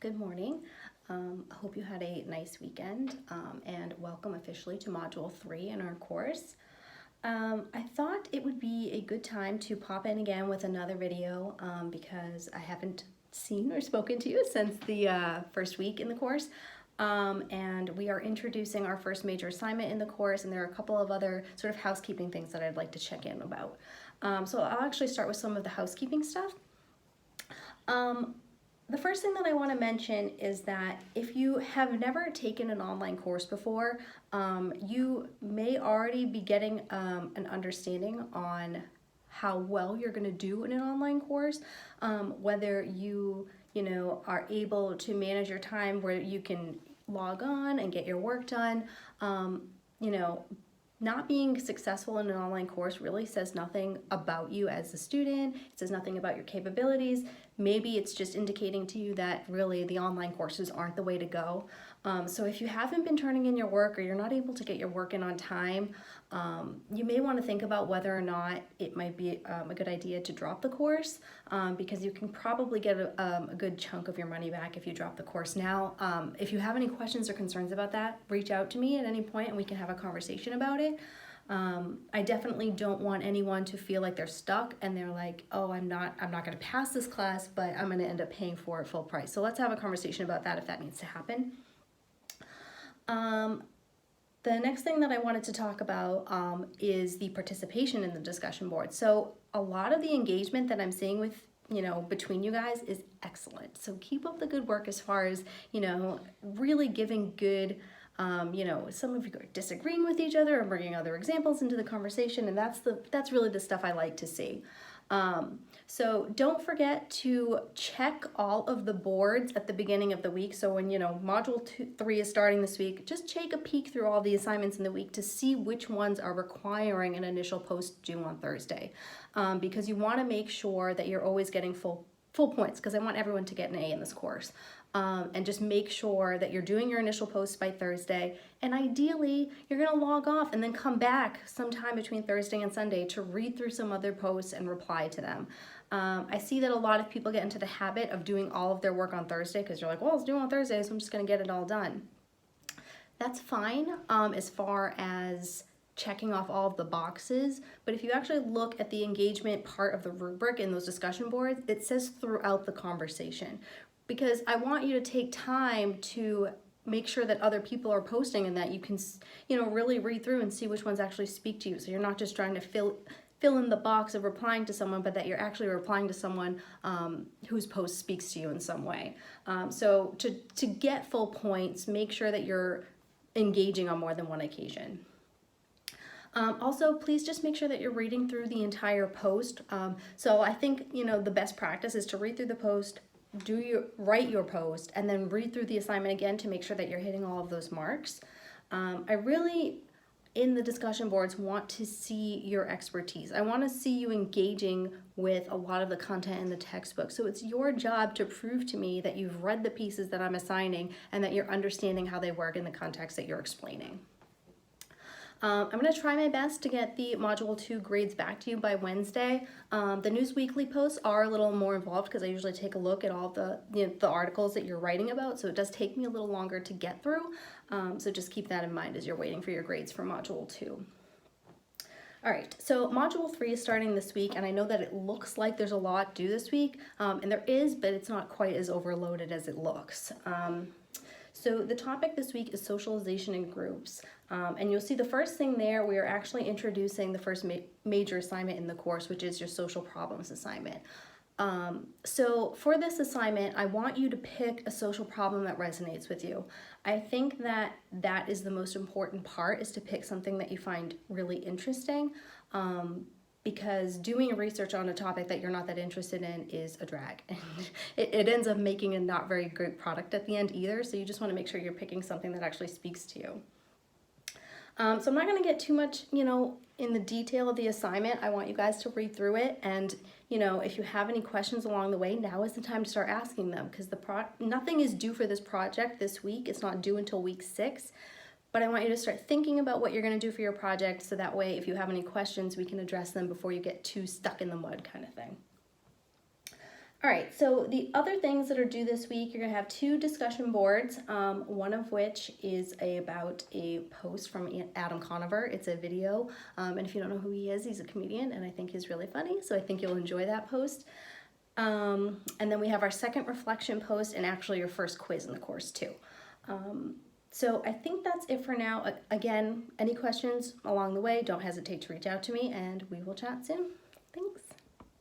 Good morning. I hope you had a nice weekend and welcome officially to Module 3 in our course. I thought it would be a good time to pop in again with another video because I haven't seen or spoken to you since the first week in the course. And we are introducing our first major assignment in the course, and there are a couple of other sort of housekeeping things that I'd like to check in about. So I'll actually start with some of the housekeeping stuff. The first thing that I want to mention is that if you have never taken an online course before, you may already be getting an understanding on how well you're going to do in an online course, whether you are able to manage your time where you can log on and get your work done. Not being successful in an online course really says nothing about you as a student. It says nothing about your capabilities. Maybe it's just indicating to you that really the online courses aren't the way to go. So if you haven't been turning in your work or you're not able to get your work in on time, you may want to think about whether or not it might be a good idea to drop the course because you can probably get a good chunk of your money back if you drop the course now. If you have any questions or concerns about that, reach out to me at any point and we can have a conversation about it. I definitely don't want anyone to feel like they're stuck and they're like, oh, I'm not going to pass this class, but I'm going to end up paying for it full price. So let's have a conversation about that if that needs to happen. The next thing that I wanted to talk about is the participation in the discussion board. So a lot of the engagement that I'm seeing with between you guys is excellent. So keep up the good work as far as really giving good. Some of you are disagreeing with each other and bringing other examples into the conversation, and that's really the stuff I like to see. So don't forget to check all of the boards at the beginning of the week. So when Module 3 is starting this week, just take a peek through all the assignments in the week to see which ones are requiring an initial post due on Thursday, because you want to make sure that you're always getting full points, because I want everyone to get an A in this course. And just make sure that you're doing your initial post by Thursday. And ideally, you're going to log off and then come back sometime between Thursday and Sunday to read through some other posts and reply to them. I see that a lot of people get into the habit of doing all of their work on Thursday because you're like, well, it's due on Thursday, so I'm just going to get it all done. That's fine as far as checking off all of the boxes, but if you actually look at the engagement part of the rubric in those discussion boards, it says throughout the conversation, because I want you to take time to make sure that other people are posting and that you can really read through and see which ones actually speak to you, so you're not just trying to fill in the box of replying to someone, but that you're actually replying to someone whose post speaks to you in some way. So to get full points, make sure that you're engaging on more than one occasion. Also, please just make sure that you're reading through the entire post. So I think, the best practice is to read through the post, write your post, and then read through the assignment again to make sure that you're hitting all of those marks. I really, in the discussion boards, want to see your expertise. I want to see you engaging with a lot of the content in the textbook. So it's your job to prove to me that you've read the pieces that I'm assigning and that you're understanding how they work in the context that you're explaining. I'm going to try my best to get the Module 2 grades back to you by Wednesday. The News Weekly posts are a little more involved because I usually take a look at all the articles that you're writing about, so it does take me a little longer to get through. So just keep that in mind as you're waiting for your grades for Module 2. All right, so Module 3 is starting this week, and I know that it looks like there's a lot due this week, and there is, but it's not quite as overloaded as it looks. So the topic this week is socialization in groups. And you'll see the first thing there, we are actually introducing the first major assignment in the course, which is your social problems assignment. So for this assignment, I want you to pick a social problem that resonates with you. I think that is the most important part, is to pick something that you find really interesting. Because doing research on a topic that you're not that interested in is a drag. It ends up making a not very great product at the end either, so you just want to make sure you're picking something that actually speaks to you. So I'm not going to get too much, in the detail of the assignment. I want you guys to read through it, and, if you have any questions along the way, now is the time to start asking them, because nothing is due for this project this week. It's not due until week 6. But I want you to start thinking about what you're going to do for your project, so that way if you have any questions, we can address them before you get too stuck in the mud, kind of thing. All right, so the other things that are due this week, you're gonna have 2 discussion boards, one of which is about a post from Adam Conover. It's a video, and if you don't know who he is, he's a comedian, and I think he's really funny, so I think you'll enjoy that post. And then we have our second reflection post and actually your first quiz in the course too. So I think that's it for now. Again, any questions along the way, don't hesitate to reach out to me and we will chat soon.